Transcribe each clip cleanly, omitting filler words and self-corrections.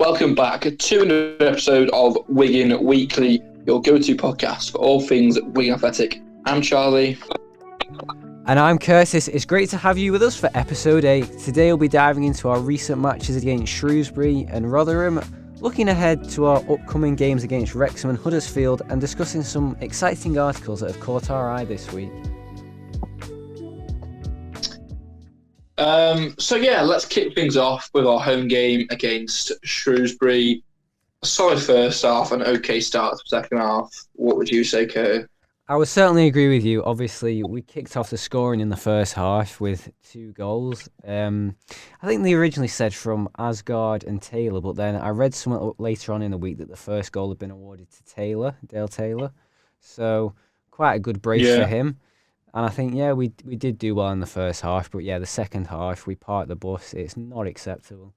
Welcome back to another episode of Wigan Weekly, your go-to podcast for all things Wigan Athletic. I'm Charlie. And I'm Curtis. It's great to have you with us for episode 8. Today we'll be diving into our recent matches against Shrewsbury and Rotherham, looking ahead to our upcoming games against Wrexham and Huddersfield, and discussing some exciting articles that have caught our eye this week. Let's kick things off with our home game against Shrewsbury. A solid first half, an okay start to the second half. What would you say, Kurt? I would certainly agree with you. Obviously, we kicked off the scoring in the first half with 2 goals. I think they originally said from Asgard and Taylor, but then I read something later on in the week that the first goal had been awarded to Dale Taylor. So quite a good brace for him. And I think, we did do well in the first half, but the second half, we parked the bus. It's not acceptable.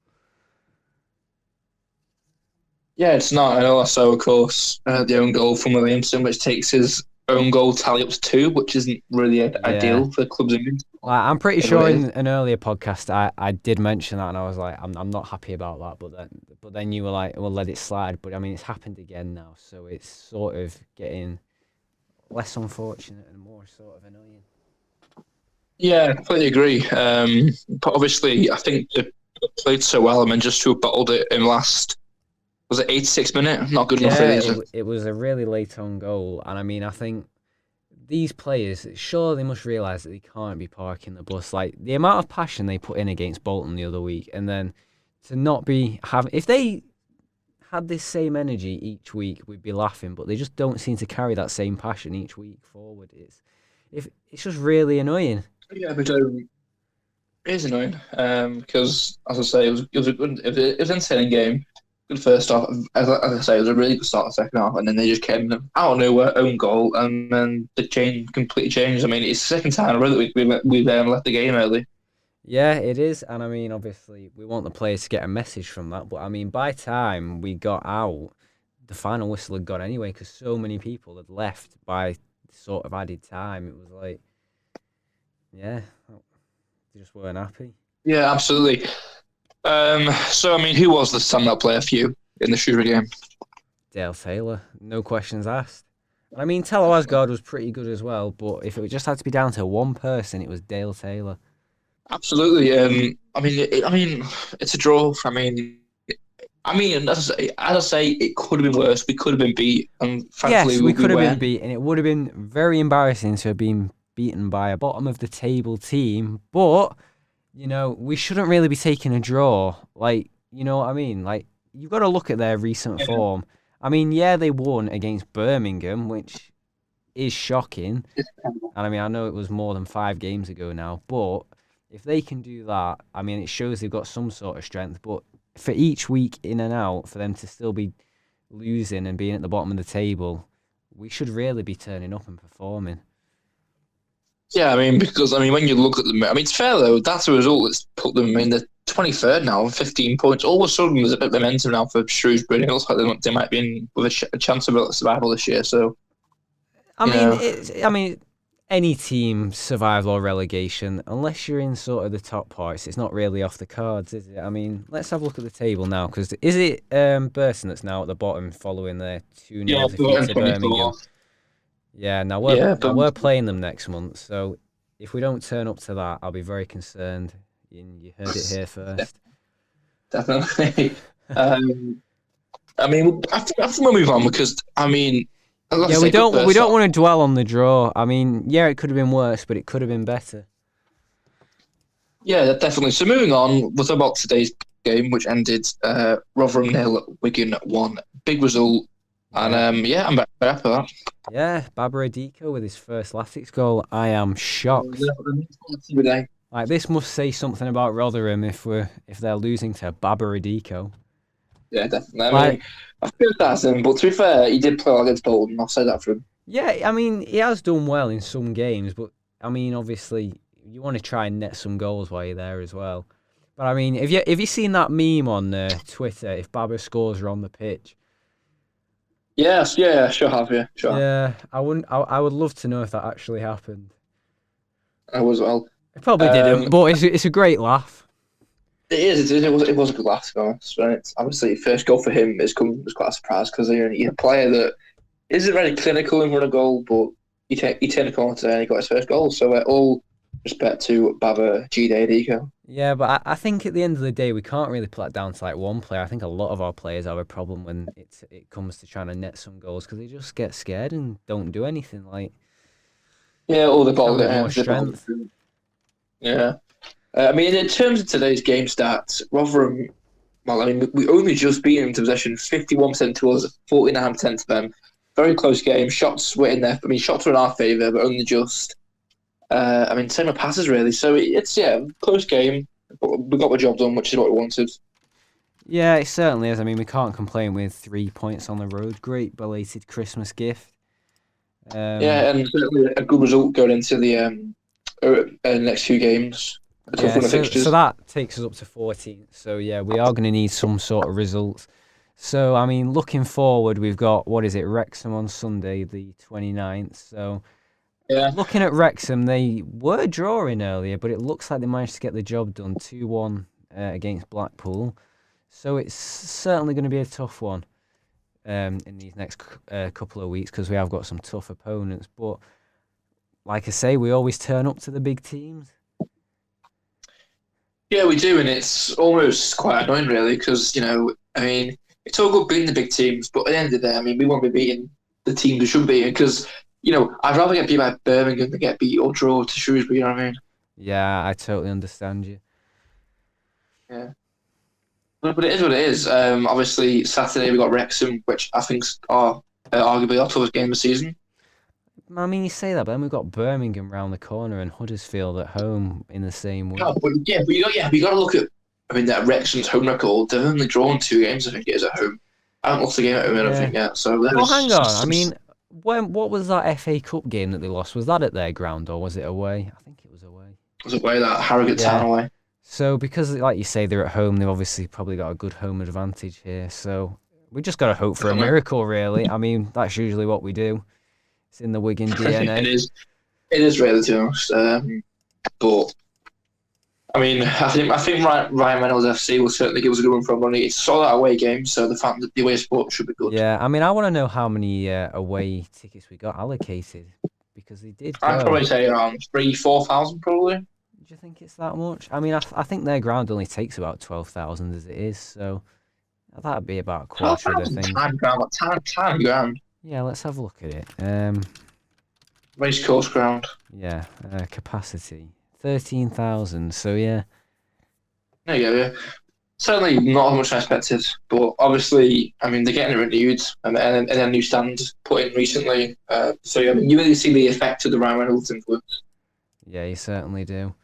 Yeah, it's not. And also, of course, the own goal from Williamson, which takes his own goal tally up to 2, which isn't really ideal for the club's image. Well, I'm pretty sure in an earlier podcast I did mention that, and I was like, I'm not happy about that. But then you were like, well, let it slide. But I mean, it's happened again now, so it's sort of getting less unfortunate and more sort of annoying. Yeah, I completely agree. But obviously, I think they played so well, and then just to have bottled it in last, was it 86 minutes? Not good enough, really. It was a really late on goal, and I mean, I think these players, sure, they must realise that they can't be parking the bus. Like, the amount of passion they put in against Bolton the other week, and then to not be having... If they had this same energy each week, we'd be laughing, but they just don't seem to carry that same passion each week forward. It's just really annoying. Yeah, but it is annoying because, as I say, it was an entertaining game. Good first half. As I say, it was a really good start to the second half, and then they just came out of nowhere, own goal, and then the change completely changed. I mean, it's the second time really we've left the game early. Yeah, it is, and I mean, obviously, we want the players to get a message from that, but I mean, by the time we got out, the final whistle had gone anyway, because so many people had left by sort of added time. It was like, they just weren't happy. Yeah, absolutely. So, I mean, who was the standout player for you in the Shrewsbury game? Dale Taylor, no questions asked. I mean, Tello Asgard was pretty good as well, but if it just had to be down to one person, it was Dale Taylor. Absolutely. I mean, it's a draw. I mean, as I say, it could have been worse. We could have been beat, and frankly, yes, we could have been beat, and it would have been very embarrassing to have been beaten by a bottom of the table team. But we shouldn't really be taking a draw. Like, you know what I mean? Like, you've got to look at their recent form. I mean, they won against Birmingham, which is shocking. And I mean, I know it was more than 5 games ago now, but if they can do that, I mean, it shows they've got some sort of strength. But for each week in and out, for them to still be losing and being at the bottom of the table, we should really be turning up and performing. Yeah, I mean, because, when you look at them, it's fair, though. That's a result that's put them in the 23rd now, 15 points. All of a sudden, there's a bit of momentum now for Shrewsbury. It looks like they might be in with a chance of survival this year. So, I mean, any team, survival or relegation, unless you're in sort of the top parts, it's not really off the cards, is it? I mean, let's have a look at the table now, because is it Burton that's now at the bottom following their 2-0 defeat to Birmingham? Yeah, now we're playing them next month, so if we don't turn up to that, I'll be very concerned. You heard it here first. Definitely. I think we'll move on because, we don't want to dwell on the draw. I mean, it could have been worse, but it could have been better. Yeah, definitely. So moving on, we'll talk about today's game, which ended Rotherham 0, Wigan 1. Big result. And I'm back for that. Yeah, Babaradiko with his first Latics goal. I am shocked. Like, this must say something about Rotherham if they're losing to Babaradiko. Yeah, definitely. I feel that's him, but to be fair, he did play well against Bolton. I'll say that for him. Yeah, I mean, he has done well in some games, but I mean, obviously, you want to try and net some goals while you're there as well. But I mean, have you seen that meme on Twitter? If Baba scores, are on the pitch. Yes, yeah, sure have, yeah. Sure. Yeah, I would love to know if that actually happened. I was well. It probably didn't, but it's a great laugh. It was a good laugh, to be honest. Right? Obviously, first goal for him was quite a surprise because he's a player that isn't very clinical in running a goal, but he turned a corner today and he got his first goal. So all respect to Baba Gide Dico. Yeah, but I think at the end of the day, we can't really put that down to like one player. I think a lot of our players have a problem when it comes to trying to net some goals because they just get scared and don't do anything. Like, Yeah, all the show ball a bit more get the ball. strength. Yeah. I mean, in terms of today's game stats, Rotherham, well, I mean, we only just beat them to possession, 51% to us, 49% to them. Very close game. Shots were in there. I mean, shots were in our favour, but only just. I mean, same with passes, really. So it's, close game. But we got the job done, which is what we wanted. Yeah, it certainly is. I mean, we can't complain with 3 points on the road. Great belated Christmas gift. Yeah, and certainly a good result going into the next few games. A tough Yeah, run of so fixtures. that takes us up to 14th. So yeah, we are going to need some sort of results. So I mean, looking forward, we've got what is it, Wrexham on Sunday, the 29th. So Yeah. looking at Wrexham, they were drawing earlier, but it looks like they managed to get the job done 2-1 against Blackpool. So it's certainly going to be a tough one in these next couple of weeks because we have got some tough opponents. But like I say, we always turn up to the big teams. Yeah, we do, and it's almost quite annoying, really, because, I mean, it's all good beating the big teams, but at the end of the day, I mean, we won't be beating the teams we should be beating, because, I'd rather get beat by Birmingham than get beat or draw to Shrewsbury, you know what I mean? Yeah, I totally understand you. Yeah. But it is what it is. Obviously, Saturday we got Wrexham, which I think are arguably our toughest game of the season. I mean, you say that, but then we've got Birmingham round the corner and Huddersfield at home in the same week. But you got to look at, I mean, that Wrexham's home record. They've only drawn 2 games, I think it is, at home. I haven't lost a game at home, I don't think, yet. So well, hang on. I mean, what was that FA Cup game that they lost? Was that at their ground or was it away? I think it was away. It was away, that Harrogate Town away. So because, like you say, they're at home, they've obviously probably got a good home advantage here. So we just got to hope for a miracle, really. I mean, that's usually what we do. It's in the Wigan DNA. It is really, to be honest. But I mean, I think Ryan Reynolds FC will certainly give us a good run for our money. It's a solid away game, so the fact that the away support should be good. Yeah, I mean, I want to know how many away tickets we got allocated because they did. I'd probably say around 3,000-4,000, probably. Do you think it's that much? I mean, I think their ground only takes about 12,000 as it is, so that'd be about a quarter of the thing. Tiny ground. Yeah, let's have a look at it. Racecourse ground. Yeah, capacity 13,000. So yeah. There you go. Yeah. Certainly not as much as I expected, but obviously, I mean, they're getting it renewed and a new stand put in recently. So I mean, you really see the effect of the Ryan Reynolds influence. Yeah, you certainly do.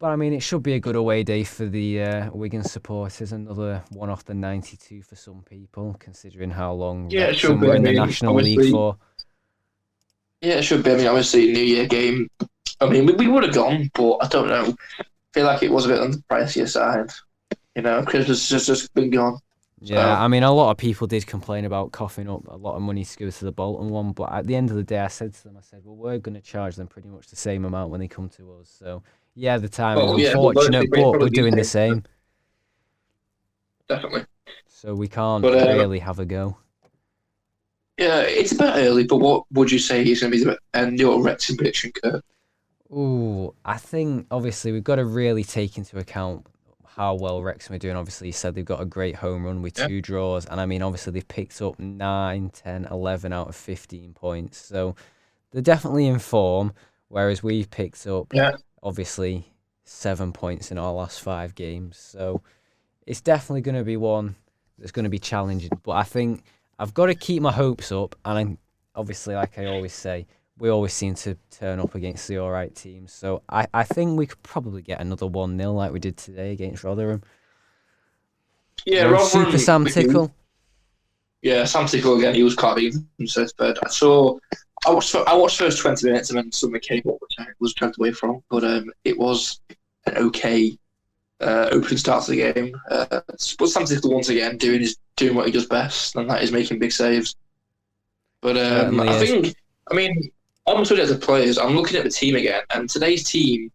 But I mean, it should be a good away day for the Wigan supporters. Another one off the 92 for some people, considering how long we're in the National League for. Yeah, it should be. I mean, obviously, New Year game. I mean, we would have gone, but I don't know. I feel like it was a bit on the pricier side. Christmas has just been gone. Yeah, I mean, a lot of people did complain about coughing up a lot of money to go to the Bolton one, but at the end of the day, I said to them, well, we're going to charge them pretty much the same amount when they come to us. So, yeah, the timing is unfortunate, but we're doing the same. Definitely. So we can't really have a go. Yeah, it's a bit early, but what would you say is going to be your Wrexham prediction, Kurt? Ooh, I think, obviously, we've got to really take into account how well Wrexham are doing. Obviously, you said they've got a great home run with 2 draws. And, I mean, obviously, they've picked up 9, 10, 11 out of 15 points. So they're definitely in form, whereas we've picked up, obviously, 7 points in our last 5 games. So it's definitely going to be one that's going to be challenging. But I think I've got to keep my hopes up. And obviously, like I always say, we always seem to turn up against the alright teams. So I think we could probably get another 1-0 like we did today against Rotherham. Yeah, Rotherham, Super Sam Tickle. Yeah, Sam Tickle again. He was quite big from Shrewsbury. I watched the first 20 minutes and then something came up which I was turned away from. But it was an okay opening start to the game. But Sam Tickle once again doing what he does best, and that is making big saves. But I mean, on the subject of players, I'm looking at the team again, and today's team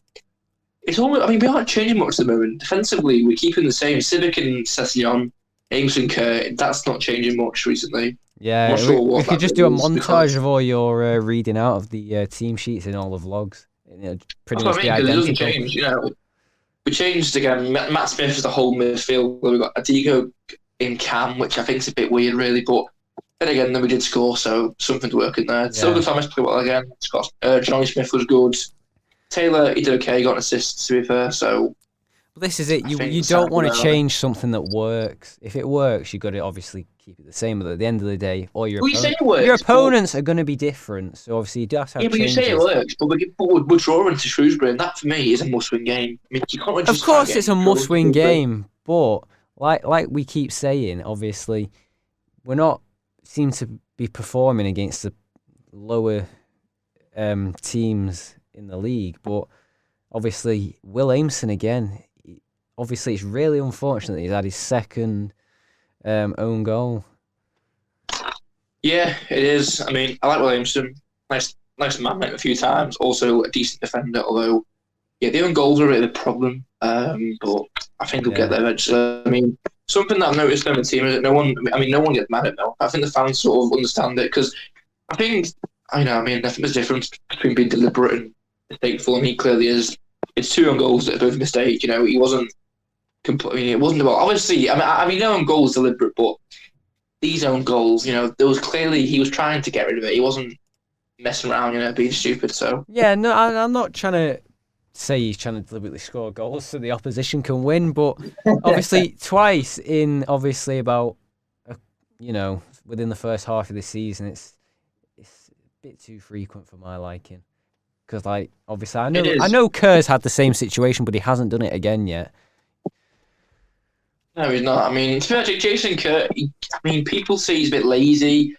it's almost. I mean, we aren't changing much at the moment. Defensively, we're keeping the same. Civic and Sessignon, Ames and Kerr. That's not changing much recently. I'm not Yeah, sure we what could that just do a is montage because of all your reading out of the team sheets and all the vlogs. Pretty that's what much I be mean. Because it doesn't identical. change. We changed again. Matt Smith is the whole midfield. We've got Adigo in Cam, which I think is a bit weird, really. But then we did score, so something's working there. Still Yeah. good Thomas played well again. Scott, Johnny Smith was good. Taylor, he did okay. Got an assist to be fair. So But this is it. I You think don't want to change something that works. If it works, you got to obviously keep it the same. But at the end of the day, all well, you say it works, your opponents are going to be different. So obviously, you do have to have but you say it changes. works. But we're drawing to Shrewsbury, and that for me is a must-win game. I mean, you can't really Of justify course, it's a getting drawn to must-win Shrewsbury. game. But like we keep saying, obviously, we're not seem to be performing against the lower teams in the league. But obviously, Will Ameson again. Obviously, it's really unfortunate that he's had his second own goal. Yeah, it is. I mean, I like Williamson. Nice man a few times. Also a decent defender, although the own goals are a bit of a problem. But I think he'll get there eventually. I mean, something that I've noticed on the team is that no one gets mad at Mel. I think the fans sort of understand it because I think I think there's a difference between being deliberate and mistakeful, and he clearly is. It's two own goals that are both mistakes. He wasn't. It wasn't about obviously. No own goals deliberate, but these own goals, there was clearly he was trying to get rid of it. He wasn't messing around, being stupid. So yeah, no, I'm not trying to say he's trying to deliberately score goals so the opposition can win, but obviously twice in about within the first half of the season, it's a bit too frequent for my liking. Because obviously I know Kerr's had the same situation, but he hasn't done it again yet. No, he's not. I mean, to be honest, Jason Kerr, people say he's a bit lazy.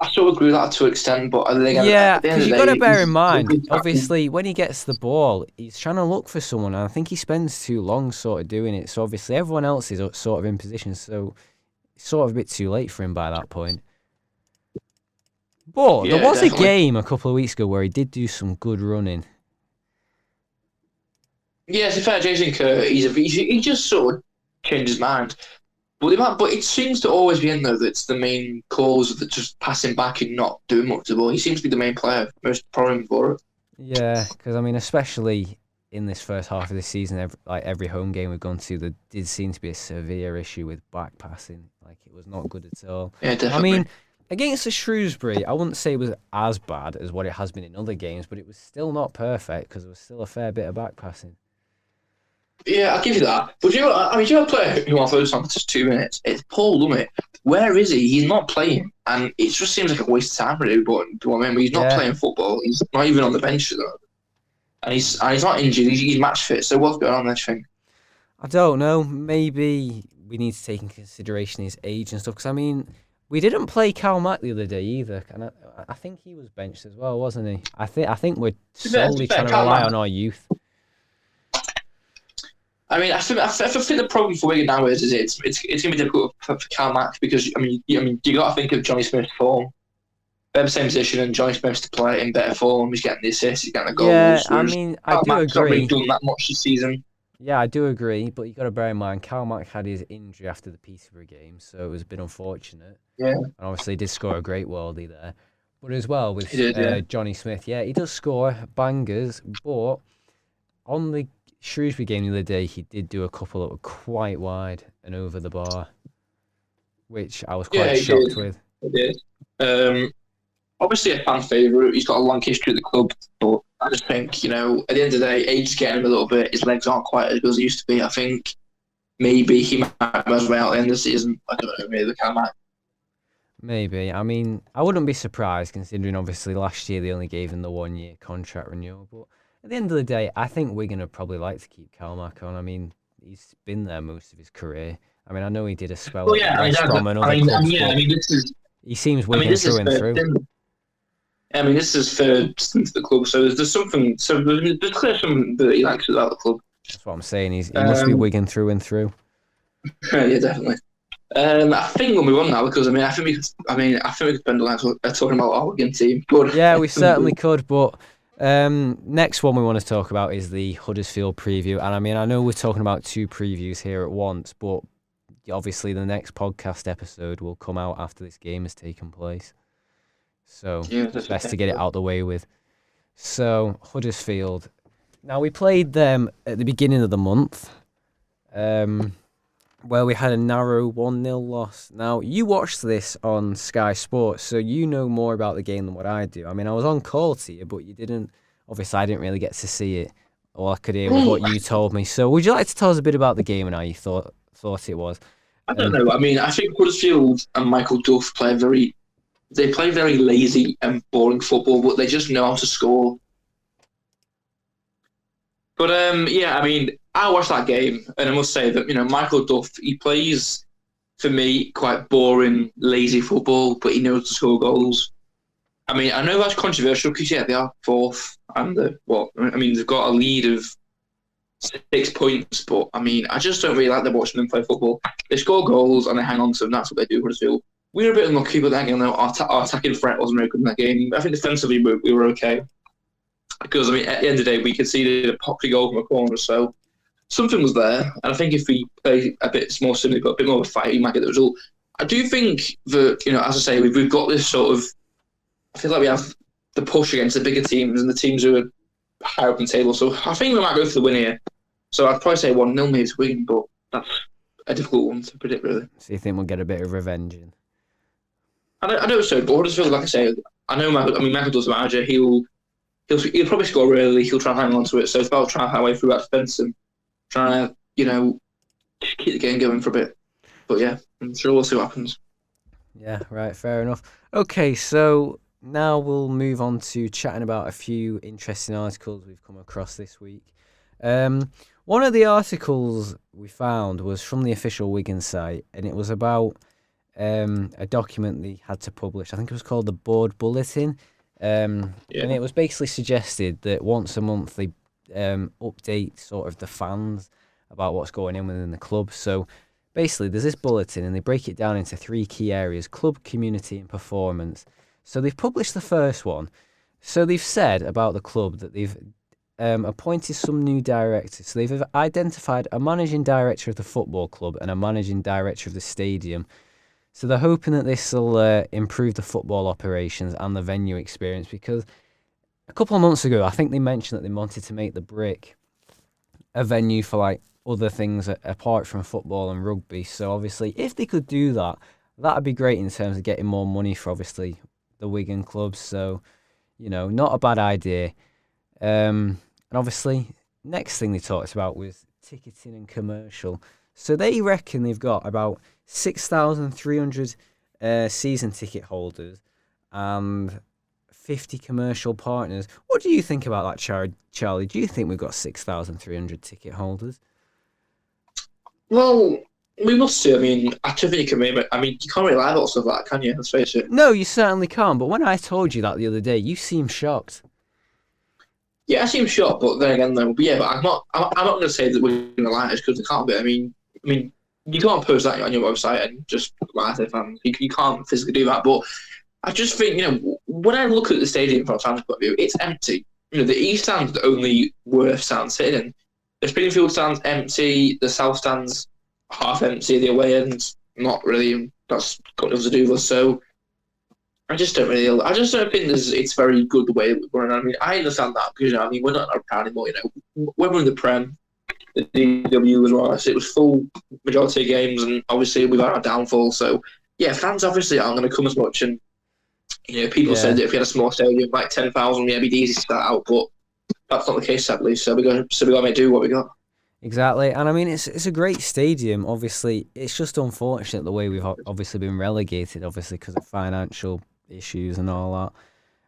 I sort of agree with that to an extent, but because you got to bear in mind, obviously, when he gets the ball, he's trying to look for someone, and I think he spends too long sort of doing it. So obviously, everyone else is sort of in position, so it's sort of a bit too late for him by that point. But there was definitely a game a couple of weeks ago where he did do some good running. Yeah, to be fair, Jason Kerr, he just sort of changed his mind. But it seems to always be in though that's the main cause of the just passing back and not doing much of the ball. He seems to be the main player, most problem for it. Yeah, because especially in this first half of the season, every home game we've gone to, there did seem to be a severe issue with back passing. It was not good at all. Yeah, definitely. Against the Shrewsbury, I wouldn't say it was as bad as what it has been in other games, but it was still not perfect because there was still a fair bit of back passing. Yeah, I'll give you that. But do you know a player who I'll focus on for just 2 minutes? It's Paul Lummett. Where is he? He's not playing. And it just seems like a waste of time, really. But he's not playing football. He's not even on the bench, though. And he's not injured. He's match fit. So what's going on there, do you think? I don't know. Maybe we need to take into consideration his age and stuff. Because, we didn't play Cal Mack the other day either. And I think he was benched as well, wasn't he? I think we're solely trying to rely on our youth. I think the problem for Wigan now is it's going to be difficult for Cal Mack because you got to think of Johnny Smith's form. They're the same position, and Johnny Smith's to play in better form. He's getting the assists, he's getting the goals. Yeah, I do agree. Not really done that much this season. Yeah, I do agree, but you got to bear in mind Cal Mack had his injury after the Peterborough game, so it was a bit unfortunate. Yeah, and obviously he did score a great worldie there, but as well with Johnny Smith, he does score bangers, but on the Shrewsbury game the other day, he did do a couple that were quite wide and over the bar, which I was quite shocked with. He did. Obviously a fan favourite. He's got a long history at the club, but I just think, at the end of the day, age is getting him a little bit. His legs aren't quite as good as they used to be. I think maybe he might as well at the end of the season. I don't know, maybe the Cal Mack. Maybe. I wouldn't be surprised considering obviously last year they only gave him the 1-year contract renewal, but at the end of the day, I think Wigan would probably like to keep Cal Mack on. He's been there most of his career. I know he did a spell at West Brom and other clubs. He seems Wigan through and through. This is third stint to the club, so there's something. So there's clear something that he likes about the club. That's what I'm saying. He must be Wigan through and through. Yeah, definitely. I think we'll move on now because I think we could spend a lot talking about our Wigan team. But yeah, we certainly could. But Next one we want to talk about is the Huddersfield preview. And I mean, I know we're talking about two previews here at once, but obviously the next podcast episode will come out after this game has taken place. So Yeah, it's best to get it out the way with. So, Huddersfield. Now, we played them at the beginning of the month, where we had a narrow 1-0 loss. Now, you watched this on Sky Sports, so you know more about the game than what I do. I mean, I was on call to you, but you didn't. Obviously, I didn't really get to see it. All I could hear was what you told me. So, would you like to tell us a bit about the game and how you thought it was? I don't know. I mean, I think Huddersfield and Michael Duff play very lazy and boring football, but they just know how to score. But yeah, I mean, I watched that game, and I must say that Michael Duff, he plays for me quite boring, lazy football, but he knows to score goals. I mean, I know that's controversial because they are fourth, and they've got a lead of 6 points, but I mean, I just don't really like them watching them play football. They score goals and they hang on to them. That's what they do. Huddersfield. We were a bit unlucky, but then our attacking threat wasn't very good in that game. I think defensively we were okay. Because, I mean, at the end of the day, we conceded a poppy goal from a corner, so something was there. And I think if we play a bit more similarly, but a bit more of a fight, we might get the result. I do think that, as I say, we've got this sort of... I feel like we have the push against the bigger teams and the teams who are higher up in the table. So I think we might go for the win here. So I'd probably say 1-0 maybe to Wigan, but that's a difficult one to predict, really. So you think we'll get a bit of revenge in? I know so, but Huddersfield, like I say, I know Michael does the manager. He'll probably score early. He'll try and hang on to it. So it's about trying to hang away through that defence and trying to, keep the game going for a bit. But yeah, I'm sure we'll see what happens. Yeah, right, fair enough. Okay, so now we'll move on to chatting about a few interesting articles we've come across this week. One of the articles we found was from the official Wigan site, and it was about a document they had to publish. I think it was called the Board Bulletin. And it was basically suggested that once a month they update sort of the fans about what's going on within the club. So basically there's this bulletin and they break it down into 3 key areas: club, community and performance. So they've published the first one. So they've said about the club that they've appointed some new directors. So they've identified a managing director of the football club and a managing director of the stadium. So they're hoping that this will improve the football operations and the venue experience, because a couple of months ago, I think they mentioned that they wanted to make the Brick a venue for like other things apart from football and rugby. So obviously, if they could do that, that'd be great in terms of getting more money for obviously the Wigan clubs. So, not a bad idea. And obviously, next thing they talked about was ticketing and commercial. So they reckon they've got about 6,300 season ticket holders and 50 commercial partners. What do you think about that, Charlie? Do you think we've got 6,300 ticket holders? Well, we must do. I mean, I don't think you can you can't really lie about stuff like that, can you? Let's face it. No, you certainly can't. But when I told you that the other day, you seemed shocked. Yeah, I seem shocked, but then again, though, but I'm not going to say that we're going to lie because it can't be. I mean, you can't post that on your website and just lie to fans. You can't physically do that. But I just think, when I look at the stadium from a fan's point of view, it's empty. The east stand's the only worth stand sitting in. The Springfield stand's empty. The south stand's half empty. The away end's not really. That's got nothing to do with us. So I just don't think it's very good the way we're running. I mean, I understand that because we're not proud anymore. We're in the Prem. The DW as well. So it was full majority of games, and obviously we've had our downfall. So yeah, fans obviously aren't going to come as much. And people said that if we had a small stadium, like 10,000, it'd be easy to start out, but that's not the case, sadly. So we got to make do what we got. Exactly, and I mean it's a great stadium. Obviously, it's just unfortunate the way we've obviously been relegated, obviously because of financial issues and all that.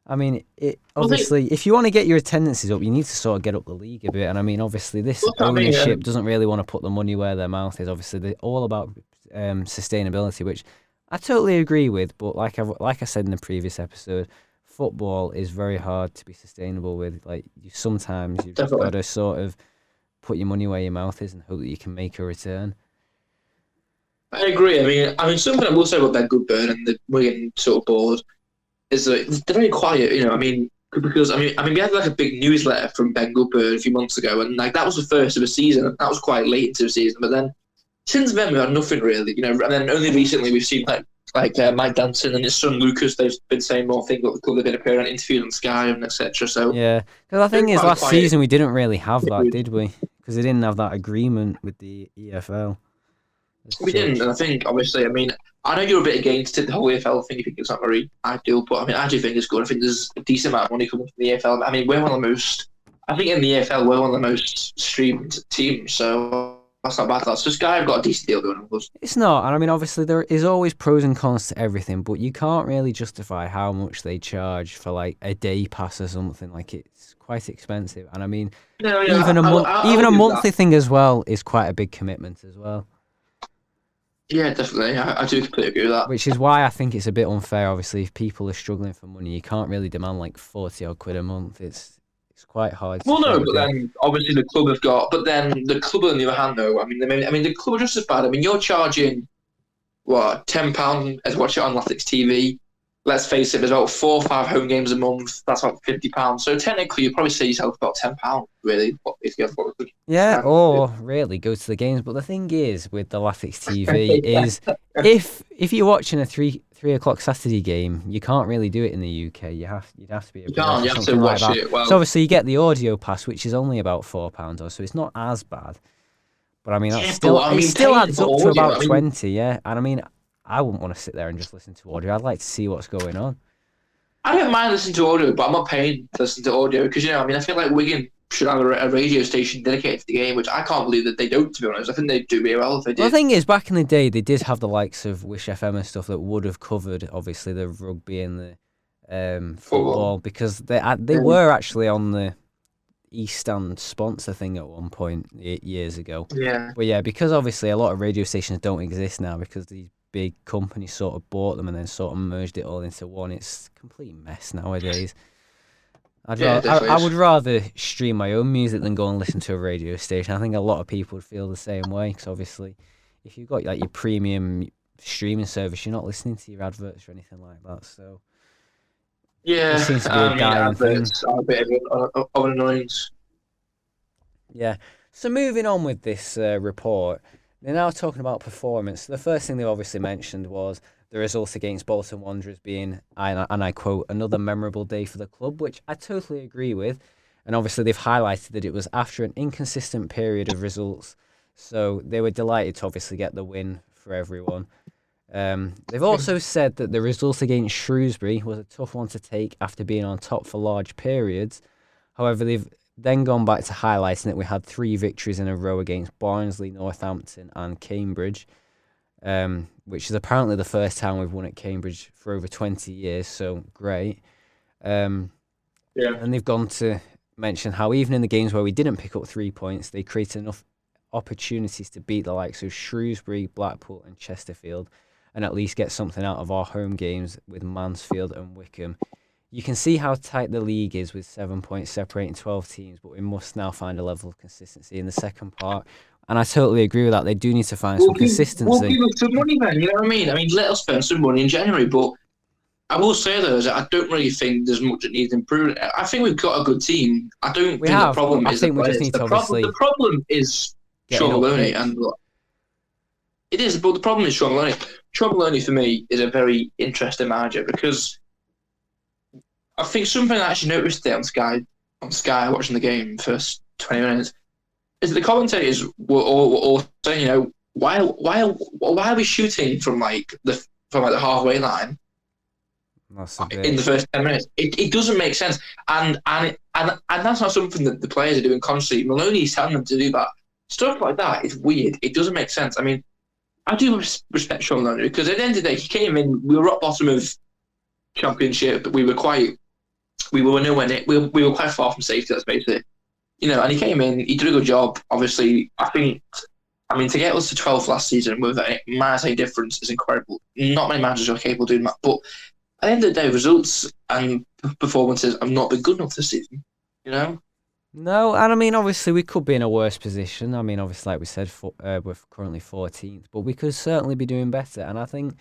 I mean, if you want to get your attendances up, you need to sort of get up the league a bit. And I mean, obviously, this ownership doesn't really want to put the money where their mouth is. Obviously, they're all about sustainability, which I totally agree with. But like I said in the previous episode, football is very hard to be sustainable with. Like sometimes you've got to sort of put your money where your mouth is and hope that you can make a return. I agree. I mean, something I will say about Ben Goodburn and the Wigan sort of board is that they're very quiet. because we had like a big newsletter from Ben Goodbird a few months ago, and like that was the first of the season. And that was quite late into the season, but then since then we had nothing really, you know. And then only recently we've seen Mike Danson and his son Lucas. They've been saying more things about the club. They've been appearing on interviews on Sky and etc. So Yeah, because I think it's is quite last quiet. season we didn't really have that, did we? Because they didn't have that agreement with the EFL as We didn't, such. and I think obviously, I know you're a bit against it, the whole EFL thing. You think it's not very ideal, but I do think it's good. I think there's a decent amount of money coming from the EFL. We're one of the most. I think in the EFL we're one of the most streamed teams, so that's not bad. That's just Sky have got a decent deal going on. It's not, and I mean, obviously there is always pros and cons to everything, but you can't really justify how much they charge for like a day pass or something. Like it's quite expensive, and I mean, No, yeah, even a month, I even would a give that. monthly thing as well is quite a big commitment as well. Yeah, definitely. I do completely agree with that. Which is why I think it's a bit unfair. Obviously, if people are struggling for money, you can't really demand like 40 odd quid a month. It's quite hard to Well, try no, and but do. then obviously the club have got. But then the club, on the other hand, though, the club are just as bad. You're charging what £10 as watch it on Latics TV. Let's face it, there's about 4 or 5 home games a month. That's about £50. So technically, you probably save yourself about £10, really, if you have what we could Yeah, spend. or really go to the games. But the thing is with the Latics TV is if you're watching a three o'clock Saturday game, you can't really do it in the UK. You'd have to be You abroad can't. for You have to something like watch that. it. So Well, obviously you get the audio pass, which is only about £4 or so. It's not as bad. But I mean that's yeah, but it still paying adds for up to audio. about 20, yeah. And I mean I wouldn't want to sit there and just listen to audio. I'd like to see what's going on. I don't mind listening to audio, but I'm not paying to listen to audio because I feel like Wigan should have a radio station dedicated to the game, which I can't believe that they don't. To be honest, I think they'd do really well if they Well, the did. thing is, back in the day, they did have the likes of Wish FM and stuff that would have covered, obviously, the rugby and the Football. football because they Yeah. were actually on the East Stand sponsor thing at one point years ago. Yeah. But yeah, because obviously a lot of radio stations don't exist now because these big companies sort of bought them and then sort of merged it all into one. It's a complete mess nowadays. Yeah, it definitely I is. would rather stream my own music than go and listen to a radio station. I think a lot of people would feel the same way because obviously, if you've got like your premium streaming service, you're not listening to your adverts or anything like that. So it Yeah, seems to be a dying thing. adverts are a bit of an annoyance. Yeah. So moving on with this report, they're now talking about performance. The first thing they obviously mentioned was the results against Bolton Wanderers being, and I quote, another memorable day for the club, which I totally agree with. And obviously they've highlighted that it was after an inconsistent period of results. So they were delighted to obviously get the win for everyone. They've also said that the result against Shrewsbury was a tough one to take after being on top for large periods. However, they've then gone back to highlighting that we had 3 victories in a row against Barnsley, Northampton and Cambridge, which is apparently the first time we've won at Cambridge for over 20 years, so great. And Yeah. they've gone to mention how even in the games where we didn't pick up 3 points, they created enough opportunities to beat the likes of Shrewsbury, Blackpool and Chesterfield and at least get something out of our home games with Mansfield and Wickham. You can see how tight the league is with 7 points separating 12 teams, but we must now find a level of consistency in the second part. And I totally agree with that. They do need to find some We'll consistency. give us some money then. You know what I mean? Let us spend some money in January, but I will say though, is that I don't really think there's much that needs improvement. I think we've got a good team. I don't We think the have, but problem I is the think we just players. need to obviously The problem is get Sean enough Maloney, pitch. and it is. But the problem is Sean Maloney. Sean Maloney for me is a very interesting manager because I think something I actually noticed there on Sky watching the game first 20 minutes is that the commentators were all saying, why are we shooting from the halfway line That's a in bit. the first 10 minutes? It doesn't make sense, and that's not something that the players are doing constantly. Maloney's telling them to do that. Stuff like that is weird. It doesn't make sense. I do respect Sean Maloney because at the end of the day, he came in. We were rock bottom of Championship, but we were nowhere near. We were quite far from safety. Let's face it. And he came in. He did a good job. Obviously, to get us to 12th last season with a -8 difference is incredible. Not many managers are capable of doing that. But at the end of the day, results and performances have not been good enough this season. You know. No, and I mean, obviously, we could be in a worse position. I mean, obviously, like we said, we're currently 14th, but we could certainly be doing better. And I think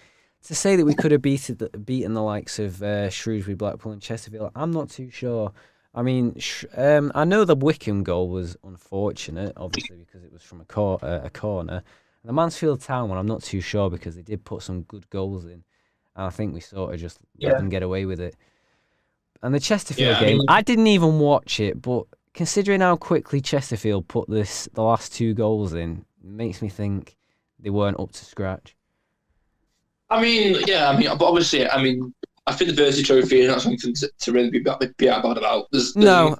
to say that we could have beaten the likes of Shrewsbury, Blackpool, and Chesterfield, I'm not too sure. I mean, I know the Wickham goal was unfortunate, obviously because it was from a corner. And the Mansfield Town one, I'm not too sure because they did put some good goals in, and I think we sort of just let them get away with it. And the Chesterfield game, I didn't even watch it, but considering how quickly Chesterfield put the last 2 goals in, it makes me think they weren't up to scratch. But obviously, I think the Verity Trophy is not something to really be about. There's bigger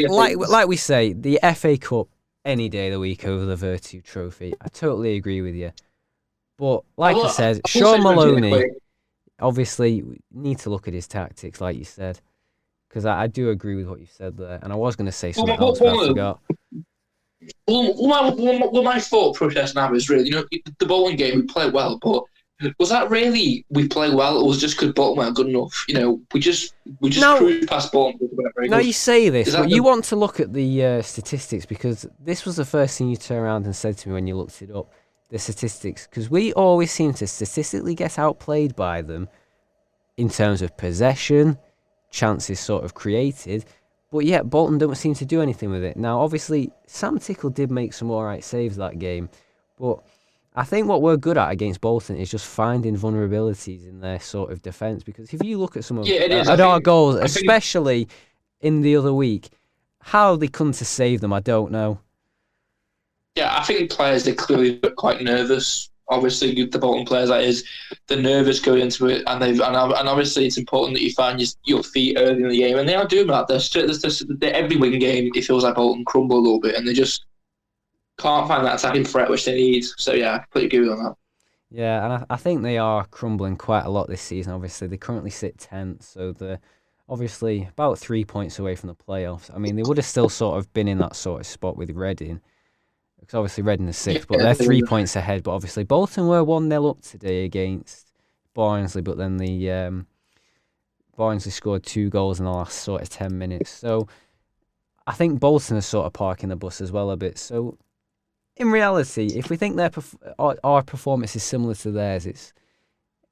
things. Like we say, the FA Cup any day of the week over the Verity Trophy. I totally agree with you. But like I said, Sean Maloney, obviously, we need to look at his tactics, like you said. Because I do agree with what you said there. And I was going to say something else, but I forgot. Well, my thought process now is really, the Bolton game, we played well, but was that really we played well, or was it just because Bolton weren't good enough? We just cruised past Bolton. Now you say this, but you want to look at the statistics, because this was the first thing you turned around and said to me when you looked it up, the statistics. Because we always seem to statistically get outplayed by them in terms of possession, chances sort of created, but yet Bolton don't seem to do anything with it. Now, obviously, Sam Tickle did make some alright saves that game, but I think what we're good at against Bolton is just finding vulnerabilities in their sort of defence, because if you look at some of our goals, especially in the other week, how they come to save them, I don't know. Yeah, I think players, they're clearly quite nervous. Obviously, the Bolton players, that is, they're nervous going into it, and obviously it's important that you find your feet early in the game, and they are doing that. Every Wigan game, it feels like Bolton crumble a little bit, and they just can't find that attacking threat which they need. So yeah, I completely agree on that. Yeah, and I think they are crumbling quite a lot this season. Obviously, they currently sit 10th, so they're obviously about 3 points away from the playoffs. I mean, they would have still sort of been in that sort of spot with Reading, because obviously Reading is 6th, but they're 3 points ahead. But obviously Bolton were 1-0 up today against Barnsley, but then the Barnsley scored 2 goals in the last sort of 10 minutes. So I think Bolton is sort of parking the bus as well a bit. So in reality, if we think our performance is similar to theirs, it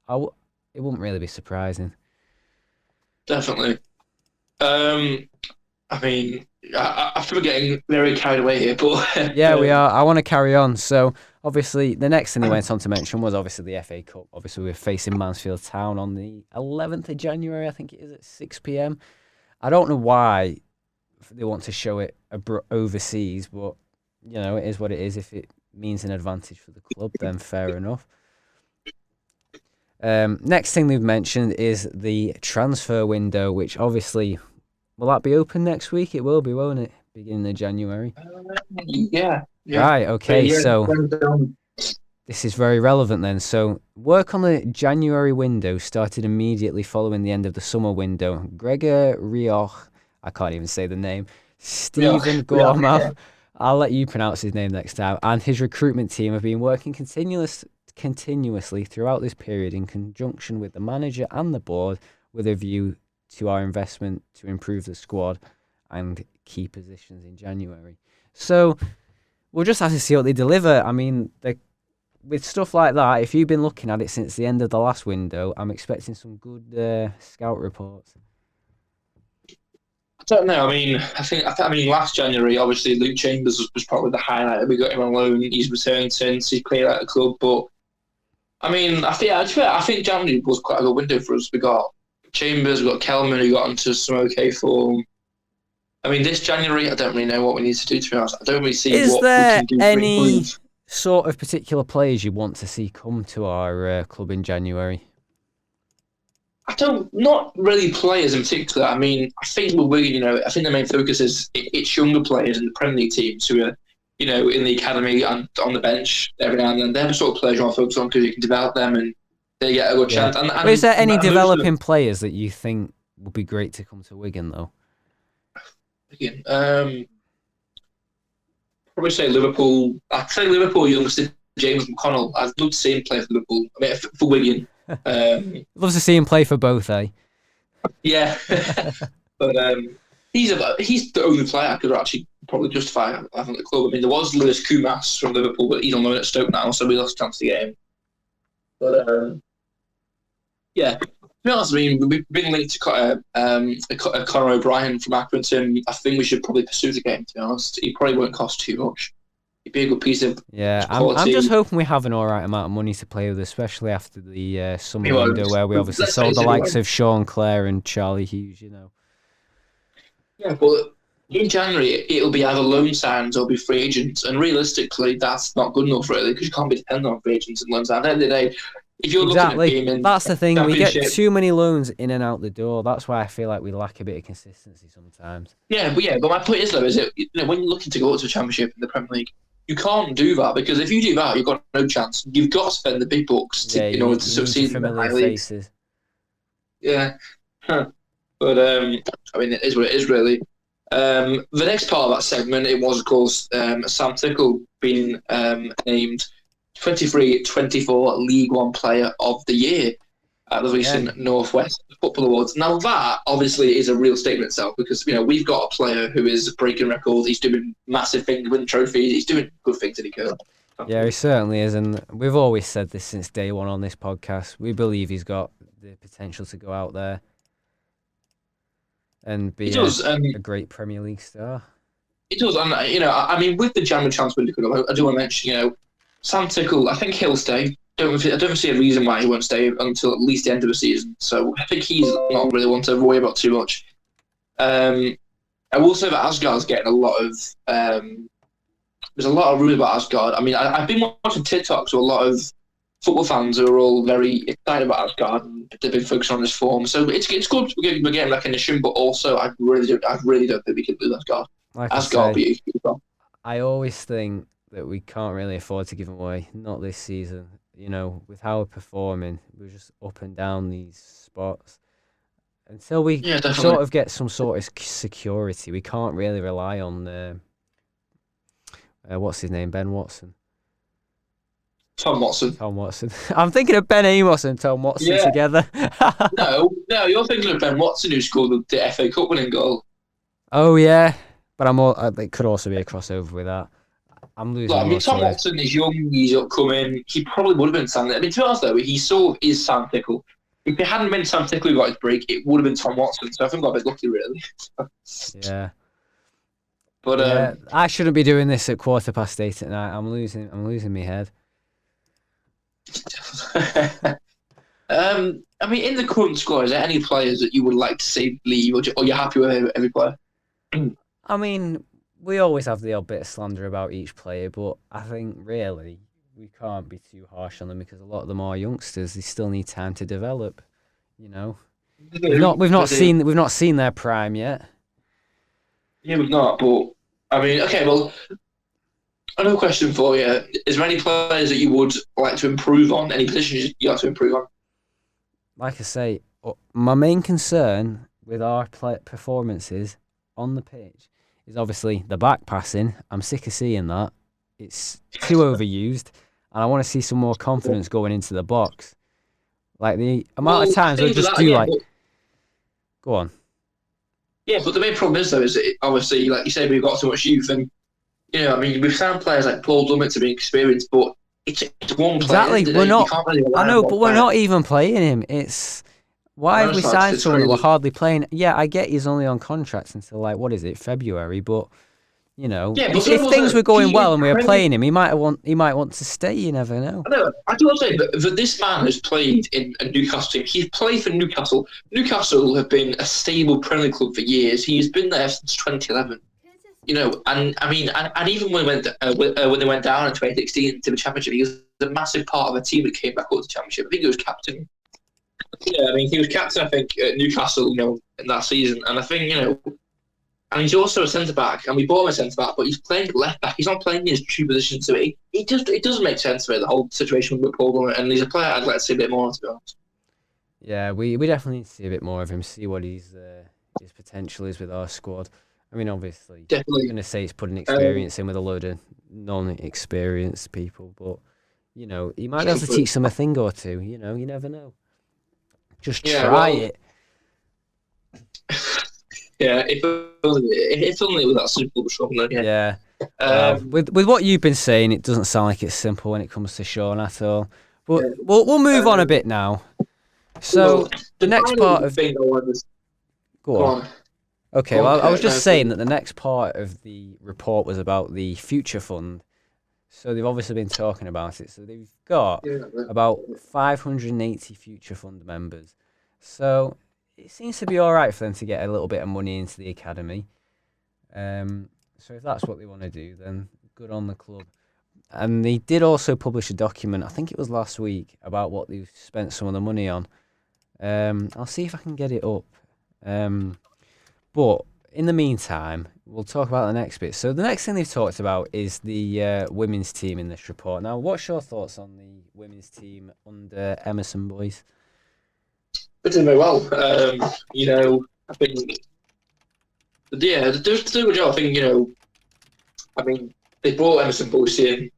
wouldn't really be surprising. Definitely. I feel we're getting very carried away here, but yeah, we are. I want to carry on. So obviously, the next thing they went on to mention was obviously the FA Cup. Obviously, we're facing Mansfield Town on the 11th of January. I think it is at 6 p.m. I don't know why they want to show it overseas, but it is what it is. If it means an advantage for the club, then fair enough. Next thing they've mentioned is the transfer window, which obviously, will that be open next week? It will be, won't it? Beginning of January. Yeah. Right, okay, so this is very relevant then. So work on the January window started immediately following the end of the summer window. Gregor Rioch, I can't even say the name, Stephen Gormand, I'll let you pronounce his name next time, and his recruitment team have been working continuously throughout this period in conjunction with the manager and the board with a view to our investment to improve the squad and key positions in January. So we'll just have to see what they deliver. I mean, with stuff like that, if you've been looking at it since the end of the last window, I'm expecting some good scout reports. I don't know. I mean, last January, obviously, Luke Chambers was probably the highlight. We got him on loan. He's returned since. He's played at the club. But, I think January was quite a good window for us. We got Chambers, we got Kelman, who got into some okay form. This January, I don't really know what we need to do, to be honest. I don't really see what we can do. Is there any sort of particular players you want to see come to our club in January? Not really players in particular. I think with Wigan, I think the main focus is it's younger players in the Premier League teams who are, in the academy and on the bench every now and then. They're the sort of players you want to focus on because you can develop them and they get a good chance. And is there any developing players that you think would be great to come to Wigan, though? Wigan, probably say Liverpool. I'd say Liverpool youngster James McConnell. I'd love to see him play for Liverpool. For Wigan. Love to see him play for both, eh? Yeah, but he's the only player I could actually probably justify having at the club. There was Lewis Kumas from Liverpool, but he's on loan at Stoke now, so we lost a chance to get him. But Yeah. To be honest, I mean, we've been linked to Conor O'Brien from Accrington. I think we should probably pursue the game, to be honest. He probably won't cost too much. It'd be a good piece of Yeah, I'm just quality. hoping we have an all right amount of money to play with, especially after the He summer won't. window where we obviously Let's sold face the it, he likes won't. of Sean Clare and Charlie Hughes. Yeah, but in January, it'll be either loan signs or be free agents. And realistically, that's not good enough, really, because you can't be dependent on free agents and loan signs. At the end of the day, if you're looking at Exactly. being in That's the thing. We get Championship, too many loans in and out the door. That's why I feel like we lack a bit of consistency sometimes. but my point is though, is that when you're looking to go up to a Championship in the Premier League, you can't do that because if you do that, you've got no chance. You've got to spend the big bucks Yeah, in order to you need your succeed in the high familiar leagues. faces. Yeah, but I mean, it is what it is, really. The next part of that segment, it was, of course, Sam Tickle being named 23-24 League One Player of the Year at the recent Northwest Football Awards. Now, that obviously is a real statement itself because, we've got a player who is breaking records. He's doing massive things, winning trophies. He's doing good things in the can. Yeah, he certainly is. And we've always said this since day one on this podcast. We believe he's got the potential to go out there and be a great Premier League star. It does. And, I mean, with the January transfer window, I do want to mention, Sam Tickle, I think he'll stay. I don't see a reason why he won't stay until at least the end of the season. So I think he's not really one to worry about too much. I will say that Asgard's getting a lot of. There's a lot of rumours about Asgard. I mean, I've been watching TikTok, so a lot of football fans are all very excited about Asgard and they've been focusing on his form. So it's good. We're getting recognition, but also I really don't think we can lose Asgard. Like Asgard be I always think that we can't really afford to give him away. Not this season. With how we're performing, we're just up and down these spots. Until we sort of get some sort of security, we can't really rely on what's his name, Ben Watson. Tom Watson. I'm thinking of Ben Amos and Tom Watson together. No, you're thinking of Ben Watson who scored the FA Cup winning goal. Oh yeah, but it could also be a crossover with that. I'm losing. Tom Watson is young, he's upcoming. He probably would have been Sam. I mean, to be honest though, he sort of is Sam Tickle. If it hadn't been Sam Tickle who got his break, it would have been Tom Watson. So I think I got a bit lucky, really. Yeah. But I shouldn't be doing this at 8:15 at night. I'm losing my head. I mean, in the current squad, is there any players that you would like to see leave, or you're happy with every player? I mean, we always have the odd bit of slander about each player, but I think really we can't be too harsh on them because a lot of them are youngsters. They still need time to develop. We've not seen their prime yet. Yeah, we've not. But I mean, okay. Well, another question for you: is there any players that you would like to improve on? Any positions you like to improve on? Like I say, my main concern with our performances on the pitch is obviously the back passing. I'm sick of seeing that. It's too overused, and I want to see some more confidence going into the box. Like the amount of times we'll just go on. Yeah, but the main problem is though, is that obviously, like you said, we've got so much youth, and I mean, we've signed players like Paul Dummett to be experienced, but it's one player. Exactly, we're not. I know, but we're not even playing him. It's why have we signed someone that we're hardly playing? Yeah, I get he's only on contracts until February, but if things were going well and we were playing him, he might want to stay. You never know. I do want to say that this man has played in a Newcastle team. He's played for Newcastle. Newcastle have been a stable Premier League club for years. He's been there since 2011. And I mean, and even when they went down in 2016 to the Championship, he was a massive part of a team that came back up to the Championship. I think he was captain. Yeah, I mean, he was captain, I think, at Newcastle, in that season. And I think, and he's also a centre-back, and we bought him a centre-back, but he's playing left-back. He's not playing in his true position, so it doesn't make sense for the whole situation with Paul Dummett, and he's a player I'd like to see a bit more, to be honest. Yeah, we definitely need to see a bit more of him, see what his potential is with our squad. I mean, obviously, definitely. I'm going to say he's putting experience in with a load of non-experienced people, but, he might be able to teach them a thing or two, you never know. Just try it. Yeah, if only it was that simple, yeah. With what you've been saying, it doesn't sound like it's simple when it comes to Sean at all. But we'll move on a bit now. So the The next part final of thing I wanted to go go on. on. Okay, Go on, well, I was Kurt. just No, saying that the next part of the report was about the future fund. So they've obviously been talking about it. So they've got about 580 future fund members. So it seems to be all right for them to get a little bit of money into the academy. So if that's what they want to do, then good on the club. And they did also publish a document, I think it was last week, about what they've spent some of the money on. I'll see if I can get it up. But in the meantime, we'll talk about the next bit. So the next thing they've talked about is the women's team in this report. Now, what's your thoughts on the women's team under Emerson boys? They're doing very well. I think, they're doing a good job. I think, I mean, they brought Emerson Boyce in,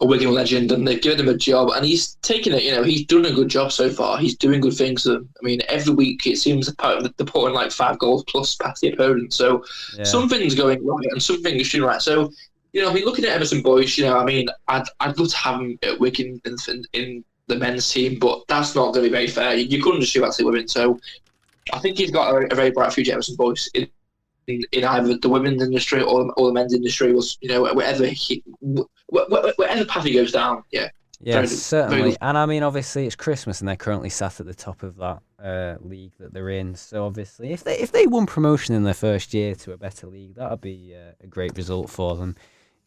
a Wigan legend, and they've given him a job, and he's taken it. He's done a good job so far. He's doing good things. I mean, every week it seems they're putting like 5 goals plus past the opponent. So Yeah. something's going right, and something is doing right. So, I mean, looking at Emerson Boyce, I mean, I'd love to have him at Wigan in the men's team, but that's not going to be very fair. You couldn't just do that to women. So I think he's got a very bright future, Emerson Boyce, in either the women's industry or the men's industry, was wherever path he goes down. Yeah. Yeah, certainly. And I mean, obviously, it's Christmas, and they're currently sat at the top of that league that they're in. So obviously, if they won promotion in their first year to a better league, that would be a great result for them.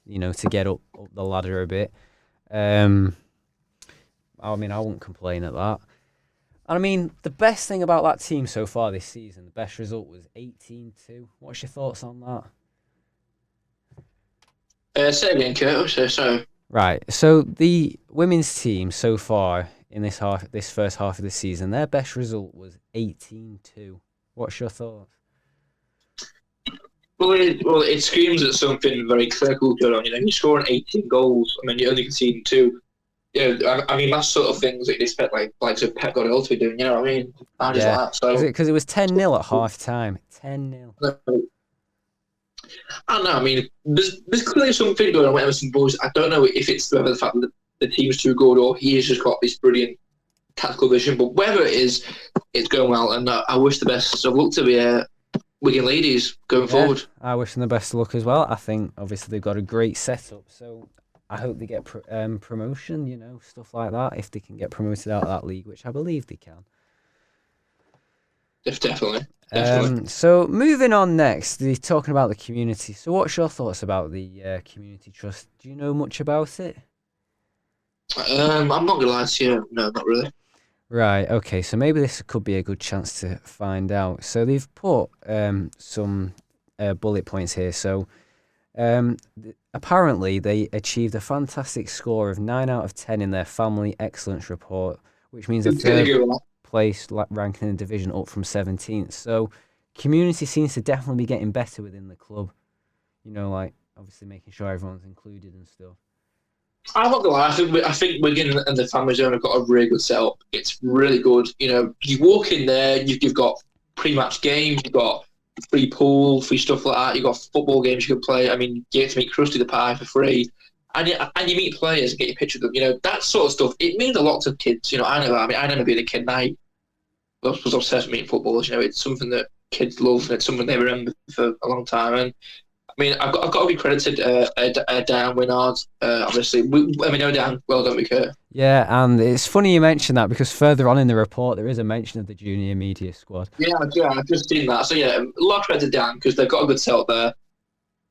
To get up the ladder a bit. I mean, I won't complain at that. And I mean, the best thing about that team so far this season, the best result was 18-2. What's your thoughts on that. Say again, Kurt. So. Right. So the women's team so far in this first half of the season, their best result was 18-2. What's your thoughts? Well, it screams at something very clinical going on. You're scoring 18 goals. I mean, you're only conceding 2. I mean, that's sort of things that you'd expect like Pep Guardiola to be doing. You know what I mean? Yeah. So because it was 10-0 at half time. 10-0. I don't know. I mean, there's clearly something going on with Emerson Boyce. I don't know if it's whether the fact that the team's too good or he has just got this brilliant tactical vision. But whether it is, it's going well, and I wish the best of luck to the Wigan ladies going forward. I wish them the best of luck as well. I think obviously they've got a great setup, so I hope they get promotion, stuff like that, if they can get promoted out of that league, which I believe they can. Definitely. So moving on next, they're talking about the community. So what's your thoughts about the community trust? Do you know much about it? I'm not going to lie to you. No, not really. Right, okay, so maybe this could be a good chance to find out. So they've put some bullet points here. So apparently they achieved a fantastic score of 9 out of 10 in their family excellence report, which means a third place ranking in the division, up from 17th. So community seems to definitely be getting better within the club. Like obviously making sure everyone's included and stuff. I'm not gonna lie. I think Wigan and the family zone have got a really good setup. It's really good. You walk in there, you've got pre-match games, you've got free pool, free stuff like that. You've got football games you can play. I mean, you get to meet Krusty the Pie for free, and you meet players and get your picture with them. That sort of stuff. It means a lot to kids. I know. I mean, I remember being a kid, and I was obsessed with meeting footballers. It's something that kids love, and it's something they remember for a long time. And I mean, I've got to be credited Dan Winard. Obviously, we know Dan well, don't we, Kurt? Yeah, and it's funny you mention that because further on in the report there is a mention of the junior media squad. Yeah, I've just seen that. So yeah, a lot of credit to Dan because they've got a good setup there,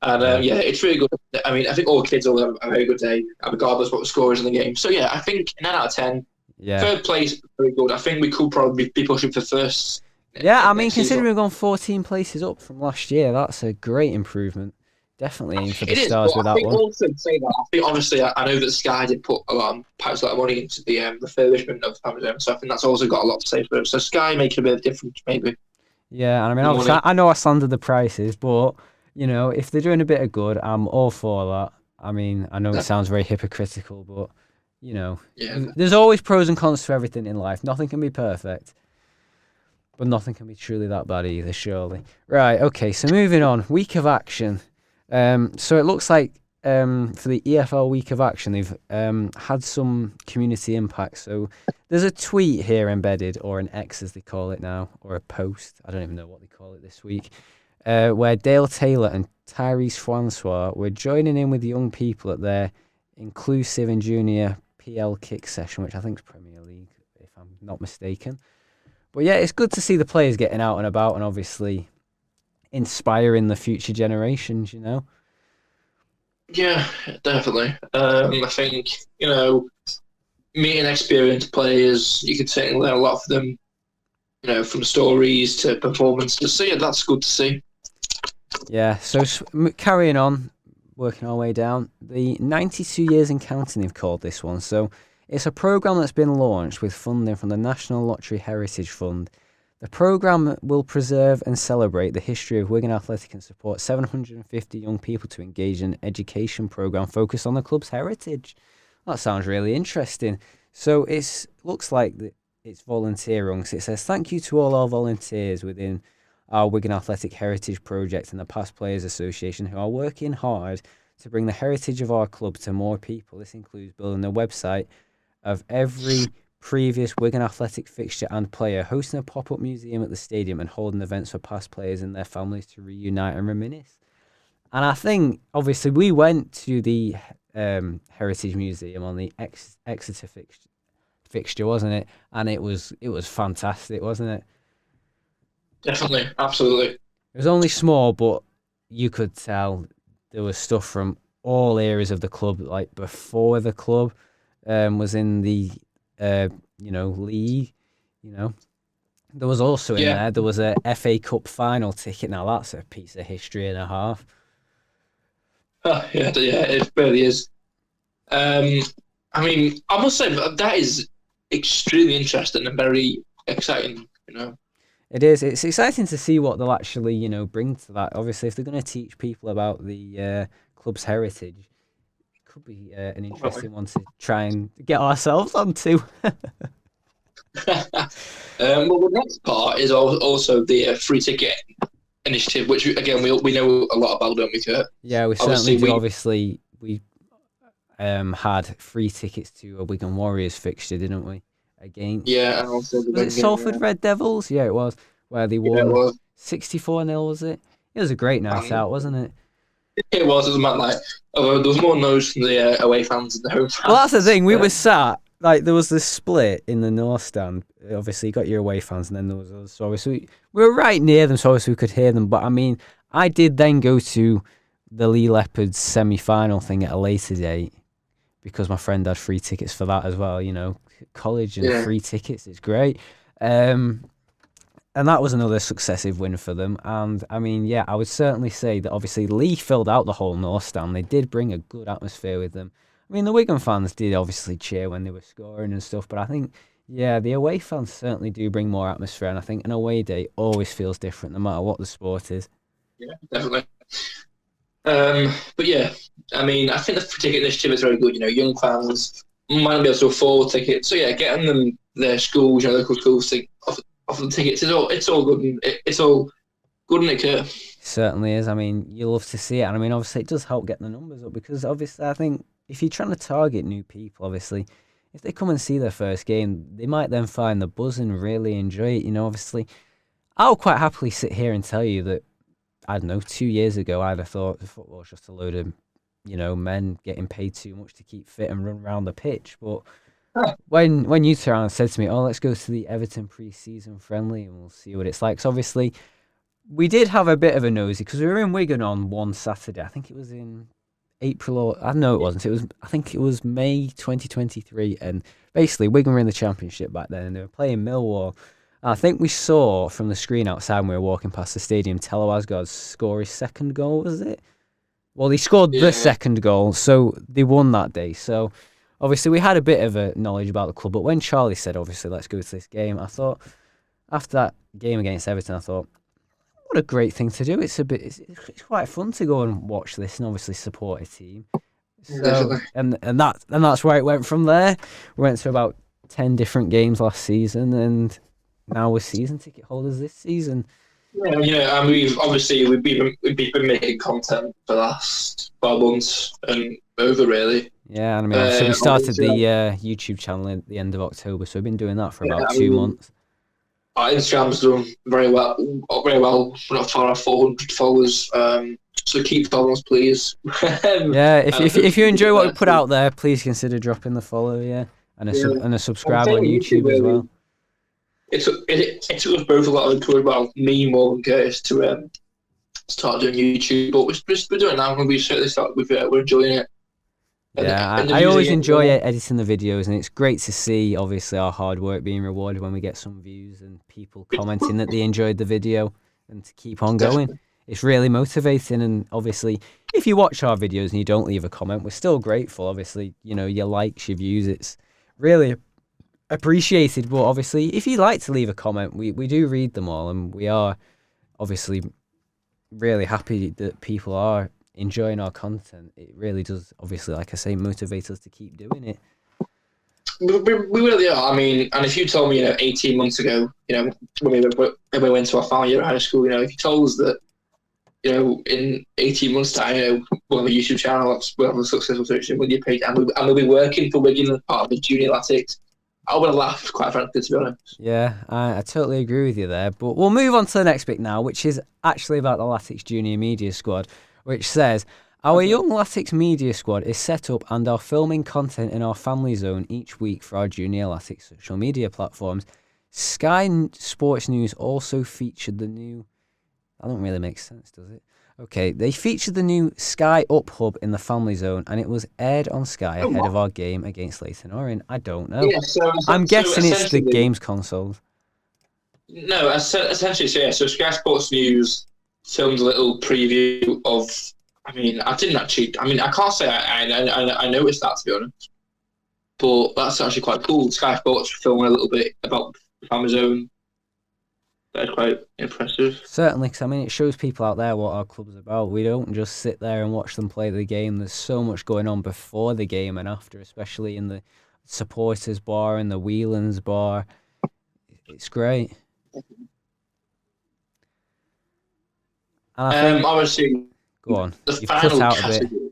and it's really good. I mean, I think all kids will have a very good day, regardless of what the score is in the game. So yeah, I think 9 out of 10. Yeah. Third place, very good. I think we could probably be pushing for first. Yeah, I mean, considering we've gone 14 places up from last year, that's a great improvement. Definitely aim for the stars with that one. Also say that, I think obviously I know that Sky did put a lot of money into the refurbishment of Amazon, so I think that's also got a lot to say for them. So Sky making a bit of a difference, maybe. Yeah, and I mean, obviously, I know I slandered the prices, but if they're doing a bit of good, I'm all for that. I mean, I know it sounds very hypocritical, but there's always pros and cons to everything in life. Nothing can be perfect. But nothing can be truly that bad either, surely. Right, okay, so moving on. Week of action. So it looks like for the EFL Week of Action, they've had some community impact. So there's a tweet here embedded, or an X as they call it now, or a post. I don't even know what they call it this week, where Dale Taylor and Tyrese Francois were joining in with young people at their inclusive and junior PL kick session, which I think is Premier League, if I'm not mistaken. But yeah, it's good to see the players getting out and about and obviously inspiring the future generations, you know? Yeah, definitely. I think, meeting experienced players, you can certainly learn a lot from them, from stories to performances. So, yeah, that's good to see. Yeah, so carrying on, working our way down, the 92 Years in Counting, they've called this one. So it's a programme that's been launched with funding from the National Lottery Heritage Fund. The programme will preserve and celebrate the history of Wigan Athletic and support 750 young people to engage in an education programme focused on the club's heritage. That sounds really interesting. So it looks like it's volunteer run. So it says, thank you to all our volunteers within our Wigan Athletic Heritage Project and the Past Players Association who are working hard to bring the heritage of our club to more people. This includes building a website of every previous Wigan Athletic fixture and player, hosting a pop-up museum at the stadium and holding events for past players and their families to reunite and reminisce. And I think, obviously, we went to the Heritage Museum on the Exeter fixture, wasn't it? And it was fantastic, wasn't it? Definitely, absolutely. It was only small, but you could tell there was stuff from all areas of the club, like before the club was in the league, There was also in there was a FA Cup final ticket. Now that's a piece of history and a half. Yeah, it really is. I must say that is extremely interesting and very exciting, It is. It's exciting to see what they'll actually, bring to that. Obviously, if they're going to teach people about the club's heritage, it could be an interesting one to try and get ourselves onto. Well, the next part is also the free ticket initiative, which again we know a lot about, don't we, Kurt? Yeah, we certainly do. Obviously, we had free tickets to a Wigan Warriors fixture, didn't we? Against and also was it Salford Red Devils? Yeah, it was, where they won 64-0. Was it? It was a great night out, wasn't it? It was. It was like although there was more noise from the away fans than the home fans. Well, that's the thing. We were sat like there was this split in the north stand. Obviously, you got your away fans, and then there was us. So obviously, we were right near them, so obviously we could hear them. But I mean, I did then go to the Lee Leopards semi-final thing at a later date because my friend had free tickets for that as well. College and free tickets, it's great. And that was another successive win for them. And I mean, yeah, I would certainly say that obviously Lee filled out the whole North Stand. They did bring a good atmosphere with them. I mean, the Wigan fans did obviously cheer when they were scoring and stuff, but I think, yeah, the away fans certainly do bring more atmosphere. And I think an away day always feels different no matter what the sport is. Yeah, definitely. But yeah, I mean, I think the free ticket initiative is very good. Young fans might not be able to afford tickets, so yeah, getting them their schools, local schools to offer the tickets. It's all good. And it's all good, isn't it, Kurt? Certainly is. I mean, you love to see it, and I mean, obviously, it does help get the numbers up because obviously, I think if you're trying to target new people, obviously, if they come and see their first game, they might then find the buzz and really enjoy it. Obviously, I'll quite happily sit here and tell you that I don't know, 2 years ago, I'd have thought football was just a load of men getting paid too much to keep fit and run around the pitch. But when you turned around and said to me, "Oh, let's go to the Everton pre-season friendly and we'll see what it's like," so obviously we did have a bit of a nosy because we were in Wigan on one Saturday. I think it was in April or I know it wasn't. I think it was May 2023, and basically Wigan were in the Championship back then, and they were playing Millwall. I think we saw from the screen outside when we were walking past the stadium, Tello Asgard score his second goal, was it? Well, he scored the second goal, so they won that day. So, obviously, we had a bit of a knowledge about the club. But when Charlie said, obviously, let's go to this game, I thought, after that game against Everton, I thought, what a great thing to do. It's quite fun to go and watch this and obviously support a team. So, and that's where it went from there. We went to about 10 different games last season, and now we're season ticket holders this season. Yeah, and we've been making content for the last 12 months and over really. Yeah, and I mean, obviously, we started Obviously, the YouTube channel at the end of October, so we've been doing that for yeah, about I two mean, months. our Instagram's done very well. Very well. We're not far off 400 followers. So keep following us, please. Yeah, if And if you hopefully enjoy what we we'll put out there, please consider dropping the follow, yeah, and yeah. a I'm subscribe on saying YouTube YouTube as really. well. It took us both a lot of encouragement, well, me more than Curtis, to start doing YouTube. But we're doing it now, and we certainly start. We're enjoying it. Yeah, And the I views are always getting enjoy more. editing the videos, and it's great to see, obviously, our hard work being rewarded when we get some views and people commenting that they enjoyed the video and to keep on going. Definitely. It's really motivating, and obviously, if you watch our videos and you don't leave a comment, we're still grateful. Obviously, your likes, your views, it's really appreciated. But obviously, if you'd like to leave a comment, we do read them all, and we are obviously really happy that people are enjoying our content. It really does, obviously, like I say, motivate us to keep doing it. We really are. I mean, and if you told me, 18 months ago, when we went to our final year of high school, if you told us that, in 18 months' time, we'll have a YouTube channel, we'll have a successful social media page, and we'll be working for Wigan as part of the junior athletics, I would have laughed, quite frankly, to be honest. Yeah, I totally agree with you there. But we'll move on to the next bit now, which is actually about the Latics Junior Media Squad, which says, our young Latics Media Squad is set up and are filming content in our family zone each week for our Junior Latics social media platforms. Sky Sports News also featured the new... That don't really make sense, does it? Okay, they featured the new Sky Up Hub in the family zone, and it was aired on Sky ahead of our game against Leyton Orient. I don't know. Yeah, I'm so guessing it's the essentially, games consoles. no, essentially, so Sky Sports News filmed a little preview of. I mean, I didn't actually. I mean, I can't say I noticed that, to be honest. But that's actually quite cool. Sky Sports filming a little bit about Amazon. That's quite impressive. Certainly, because I mean, it shows people out there what our club's about. We don't just sit there and watch them play the game. There's so much going on before the game and after, especially in the supporters bar and the Whelan's bar. It's great. And I think, Obviously, go on, the you've cut final out a bit. category.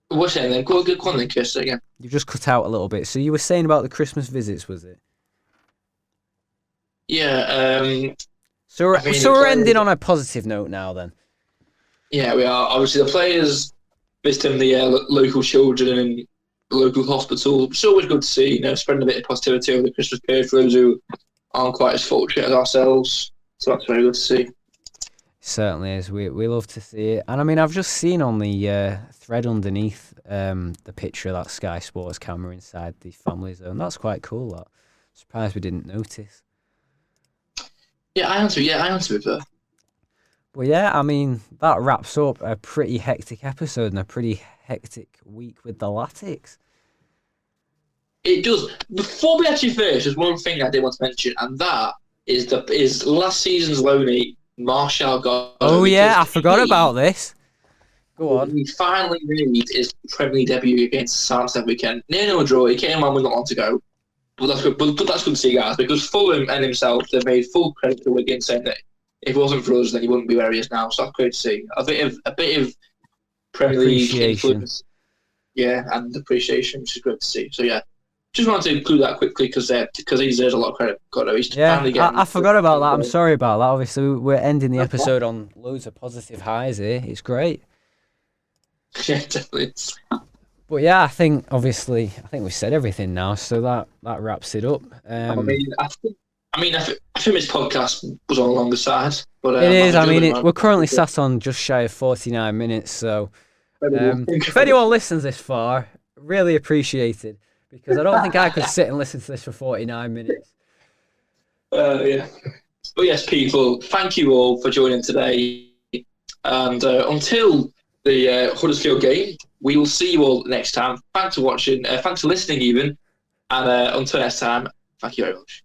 What's that then? Go on then, Chris, again. You've just cut out a little bit. So you were saying about the Christmas visits, was it? Yeah. So we're, I mean, so the we're players- ending on a positive note now then. Yeah, we are. Obviously, the players visiting the local children and local hospital. It's always good to see, spreading a bit of positivity over the Christmas period for those who aren't quite as fortunate as ourselves. So that's very good to see. Certainly is. We love to see it. And I mean, I've just seen on the thread underneath the picture of that Sky Sports camera inside the family zone. That's quite cool, that. Surprised we didn't notice. Yeah, I answer with that. Well, yeah, I mean, that wraps up a pretty hectic episode and a pretty hectic week with the Latics. It does. Before we actually finish, there's one thing I did want to mention, and that is last season's loanee, Marshall Gardner. Oh, yeah, I forgot about this. Go on. He finally made his Premier League debut against Southampton weekend. Near no draw. He came on with not long to go. But that's good. But that's good to see, guys, because Fulham and himself, they've made full credit to Wigan, saying that if it wasn't for us, then he wouldn't be where he is now. So that's great to see. A bit of Premier League influence, yeah, and appreciation, which is great to see. So yeah, just wanted to include that quickly because he deserves a lot of credit. I forgot about that. I'm sorry about that. Obviously, we're ending the episode on loads of positive highs here. It's great. Yeah, definitely. But yeah, I think we said everything now, so that wraps it up. I think this podcast was on the longer side, but it is. I mean, we're currently sat on just shy of 49 minutes. So if anyone listens this far, really appreciated, because I don't think I could sit and listen to this for 49 minutes. Yeah. But yes, people, thank you all for joining today, and until the Huddersfield game, we will see you all next time. Thanks for watching. Thanks for listening, even. And until next time, thank you very much.